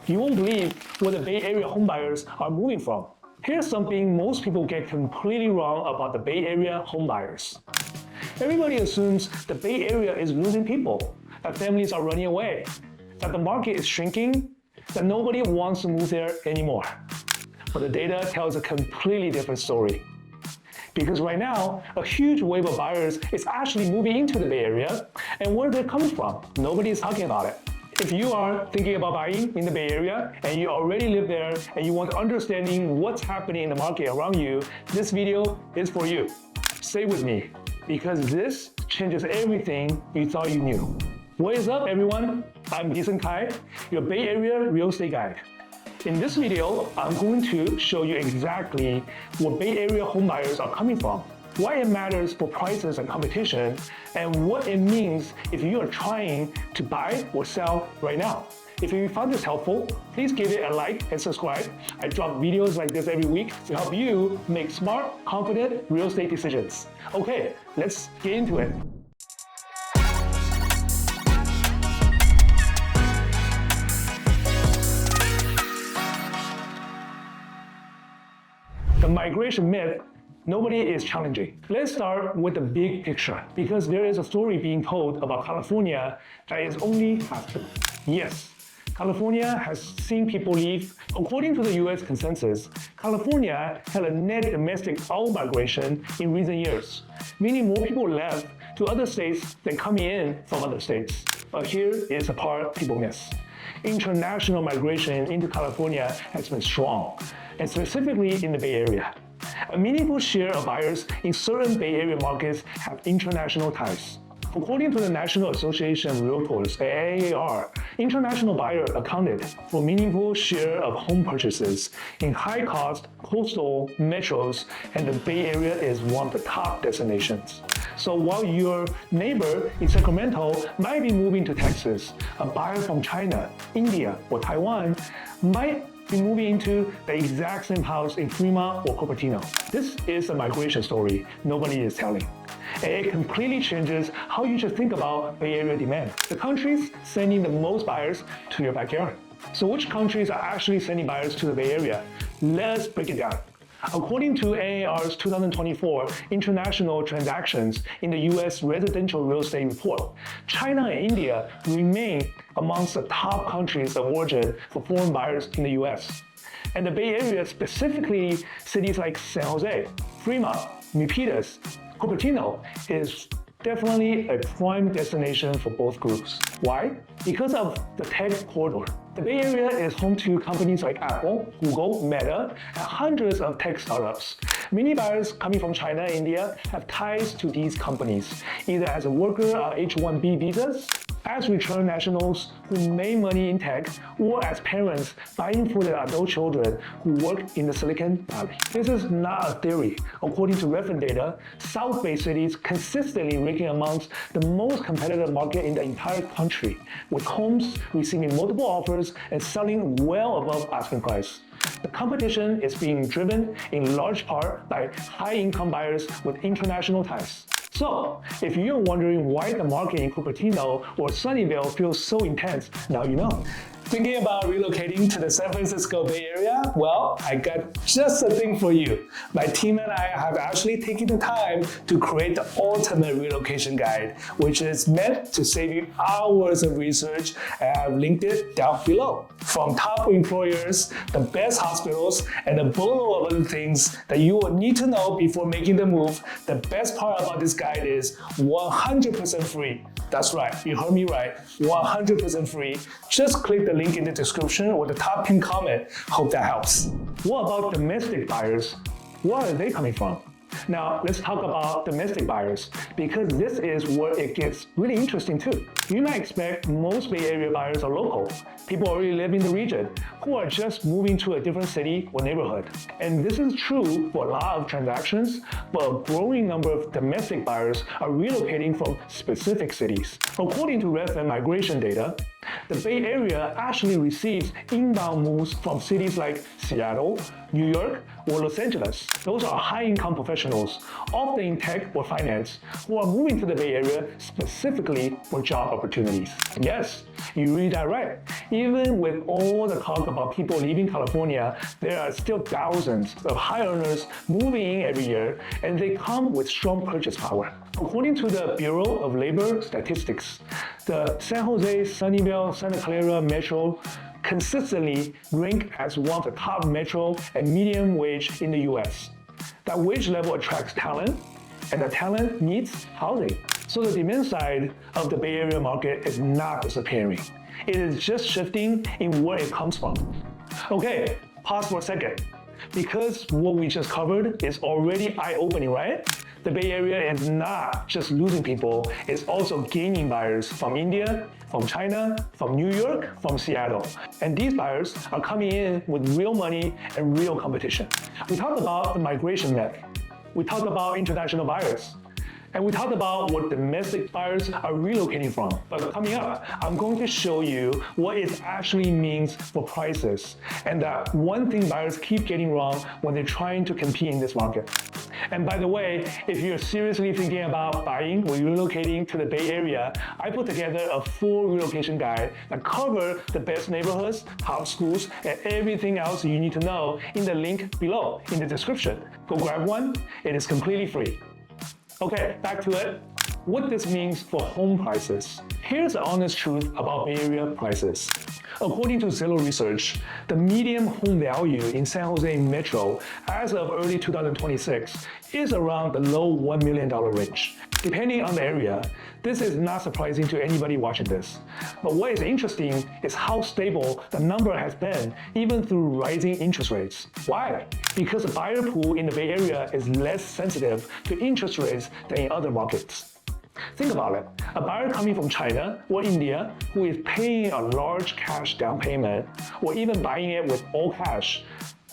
You won't believe where the Bay Area homebuyers are moving from. Here's something most people get completely wrong about the Bay Area homebuyers. Everybody assumes the Bay Area is losing people, that families are running away, that the market is shrinking, that nobody wants to move there anymore. But the data tells a completely different story. Because right now, a huge wave of buyers is actually moving into the Bay Area, and where they're coming from, nobody is talking about it. If you are thinking about buying in the Bay Area and you already live there and you want understanding what's happening in the market around you, this video is for you. Stay with me, because this changes everything you thought you knew. What is up, everyone? I'm Kai, your Bay Area real estate guide. In this video, I'm going to show you exactly where Bay Area homebuyers are coming from, why it matters for prices and competition, and what it means if you are trying to buy or sell right now. If you found this helpful, please give it a like and subscribe. I drop videos like this every week to help you make smart, confident real estate decisions. Okay, let's get into it. The migration myth, nobody is challenging. Let's start with the big picture, because there is a story being told about California that is only half true. Yes, California has seen people leave. According to the US consensus, California had a net domestic out-migration in recent years, meaning more people left to other states than coming in from other states. But here is the part people miss. International migration into California has been strong, and specifically in the Bay Area. A meaningful share of buyers in certain Bay Area markets have international ties. According to the National Association of Realtors, AAR, international buyers accounted for a meaningful share of home purchases in high-cost coastal metros, and the Bay Area is one of the top destinations. So while your neighbor in Sacramento might be moving to Texas, a buyer from China, India, or Taiwan might be moving into the exact same house in Fremont or Cupertino. This is a migration story nobody is telling. And it completely changes how you should think about Bay Area demand. The countries sending the most buyers to your backyard. So which countries are actually sending buyers to the Bay Area? Let's break it down. According to AAR's 2024 International Transactions in the US Residential Real Estate Report, China and India remain amongst the top countries of origin for foreign buyers in the US. And the Bay Area, specifically cities like San Jose, Fremont, Milpitas, Cupertino, is definitely a prime destination for both groups. Why? Because of the tech corridor. The Bay Area is home to companies like Apple, Google, Meta, and hundreds of tech startups. Many buyers coming from China and India have ties to these companies, either as a worker on H-1B visas, as return nationals who made money in tech, or as parents buying for their adult children who work in the Silicon Valley. This is not a theory. According to reference data, South Bay cities consistently ranking amongst the most competitive market in the entire country, with homes receiving multiple offers and selling well above asking price. The competition is being driven in large part by high-income buyers with international ties. So, if you're wondering why the market in Cupertino or Sunnyvale feels so intense, now you know. Thinking about relocating to the San Francisco Bay Area? Well, I got just a thing for you. My team and I have actually taken the time to create the ultimate relocation guide, which is meant to save you hours of research, and I've linked it down below. From top employers, the best hospitals, and a boatload of other things that you will need to know before making the move, the best part about this guide is 100% free. That's right, you heard me right, 100% free. Just click the link in the description or the top pinned comment. Hope that helps. What about domestic buyers? Where are they coming from? Now, let's talk about domestic buyers, because this is where it gets really interesting too. You might expect most Bay Area buyers are local, people already live in the region, who are just moving to a different city or neighborhood. And this is true for a lot of transactions, but a growing number of domestic buyers are relocating from specific cities. According to Redfin migration data, The Bay Area actually receives inbound moves from cities like Seattle, New York, or Los Angeles. Those are high-income professionals, often in tech or finance, who are moving to the Bay Area specifically for job opportunities. Yes, you read that right. Even with all the talk about people leaving California, there are still thousands of high earners moving in every year, and they come with strong purchase power. According to the Bureau of Labor Statistics, the San Jose, Sunnyvale, Santa Clara metro consistently rank as one of the top metro and medium wage in the US. That wage level attracts talent, and the talent needs housing. So the demand side of the Bay Area market is not disappearing. It is just shifting in where it comes from. Okay, pause for a second. Because what we just covered is already eye-opening, right? The Bay Area is not just losing people, it's also gaining buyers from India, from China, from New York, from Seattle. And these buyers are coming in with real money and real competition. We talked about the migration map. We talked about international buyers. And we talked about what domestic buyers are relocating from. But coming up, I'm going to show you what it actually means for prices, and that one thing buyers keep getting wrong when they're trying to compete in this market. And by the way, if you're seriously thinking about buying or relocating to the Bay Area, I put together a full relocation guide that covers the best neighborhoods, top schools, and everything else you need to know in the link below in the description. Go grab one, it is completely free. Okay, back to it. What this means for home prices. Here's the honest truth about Bay Area prices. According to Zillow research, the median home value in San Jose Metro as of early 2026 is around the low $1 million range. Depending on the area, this is not surprising to anybody watching this. But what is interesting is how stable the number has been even through rising interest rates. Why? Because the buyer pool in the Bay Area is less sensitive to interest rates than in other markets. Think about it. A buyer coming from China or India who is paying a large cash down payment or even buying it with all cash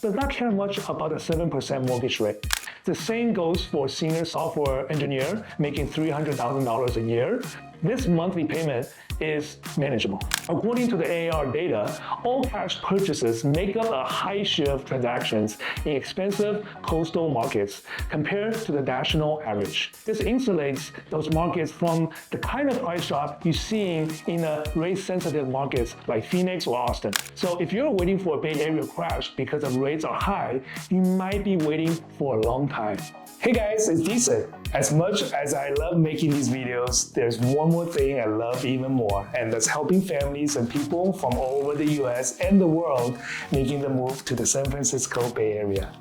does not care much about a 7% mortgage rate. The same goes for a senior software engineer making $300,000 a year. This monthly payment is manageable. According to the AAR data, all cash purchases make up a high share of transactions in expensive coastal markets compared to the national average. This insulates those markets from the kind of price drop you see in rate-sensitive markets like Phoenix or Austin. So if you're waiting for a Bay Area crash because the rates are high, you might be waiting for a long time. Hey guys, it's Decent. As much as I love making these videos, there's one more thing I love even more, and that's helping families and people from all over the US and the world making the move to the San Francisco Bay Area.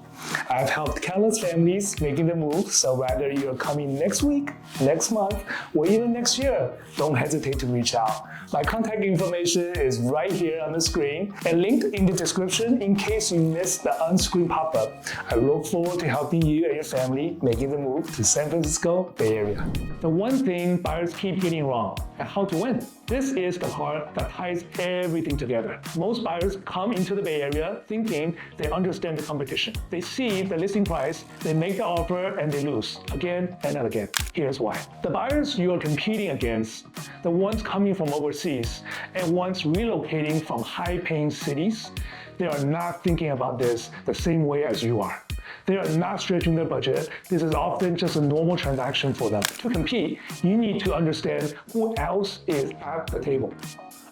I've helped countless families making the move, so whether you're coming next week, next month, or even next year, don't hesitate to reach out. My contact information is right here on the screen and linked in the description in case you missed the on-screen pop-up. I look forward to helping you and your family making the move to San Francisco Bay Area. The one thing buyers keep getting wrong and how to win. This is the part that ties everything together. Most buyers come into the Bay Area thinking they understand the competition. They see the listing price, they make the offer, and they lose again and again. Here's why. The buyers you are competing against, the ones coming from overseas and ones relocating from high-paying cities, they are not thinking about this the same way as you are. They are not stretching their budget. This is often just a normal transaction for them. To compete, you need to understand who else is at the table.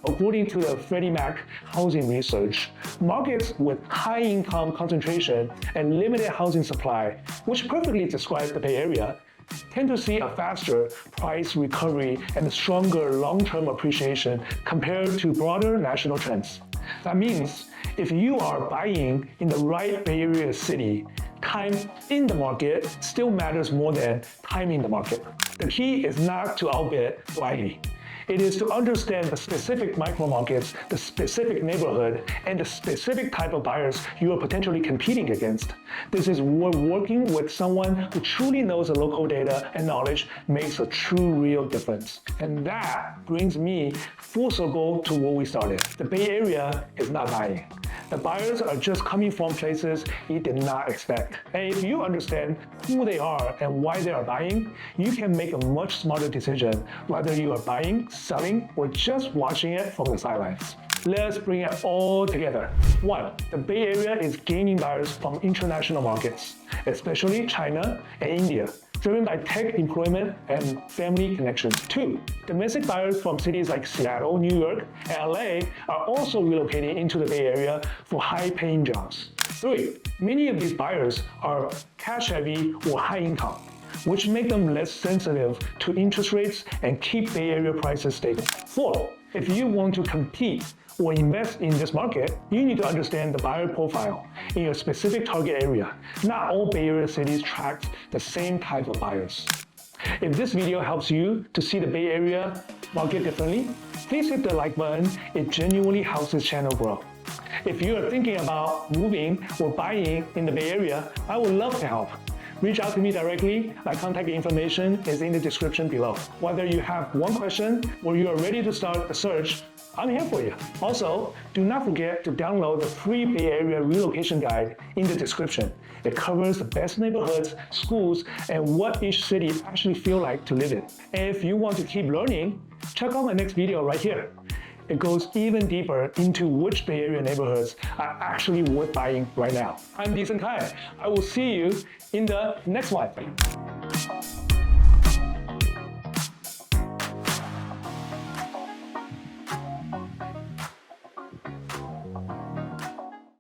According to the Freddie Mac housing research, markets with high income concentration and limited housing supply, which perfectly describes the Bay Area, tend to see a faster price recovery and a stronger long-term appreciation compared to broader national trends. That means if you are buying in the right Bay Area city, time in the market still matters more than time in the market. The key is not to outbid blindly. It is to understand the specific micro markets, the specific neighborhood, and the specific type of buyers you are potentially competing against. This is where working with someone who truly knows the local data and knowledge makes a true, real difference. And that brings me full circle to where we started. The Bay Area is not dying. The buyers are just coming from places you did not expect. And if you understand who they are and why they are buying, you can make a much smarter decision whether you are buying, selling, or just watching it from the sidelines. Let's bring it all together. 1. The Bay Area is gaining buyers from international markets, especially China and India, driven by tech employment and family connections. 2. Domestic buyers from cities like Seattle, New York, and LA are also relocating into the Bay Area for high-paying jobs. 3. Many of these buyers are cash-heavy or high income, which make them less sensitive to interest rates and keep Bay Area prices stable. 4. If you want to compete or invest in this market, you need to understand the buyer profile in your specific target area. Not all Bay Area cities attract the same type of buyers. If this video helps you to see the Bay Area market differently, please hit the like button. It genuinely helps this channel grow. If you are thinking about moving or buying in the Bay Area, I would love to help. Reach out to me directly. My contact information is in the description below. Whether you have one question or you are ready to start a search, I'm here for you. Also, do not forget to download the free Bay Area relocation guide in the description. It covers the best neighborhoods, schools, and what each city actually feel like to live in. And if you want to keep learning, check out my next video right here. It goes even deeper into which Bay Area neighborhoods are actually worth buying right now. I'm Decent Kai. I will see you in the next one.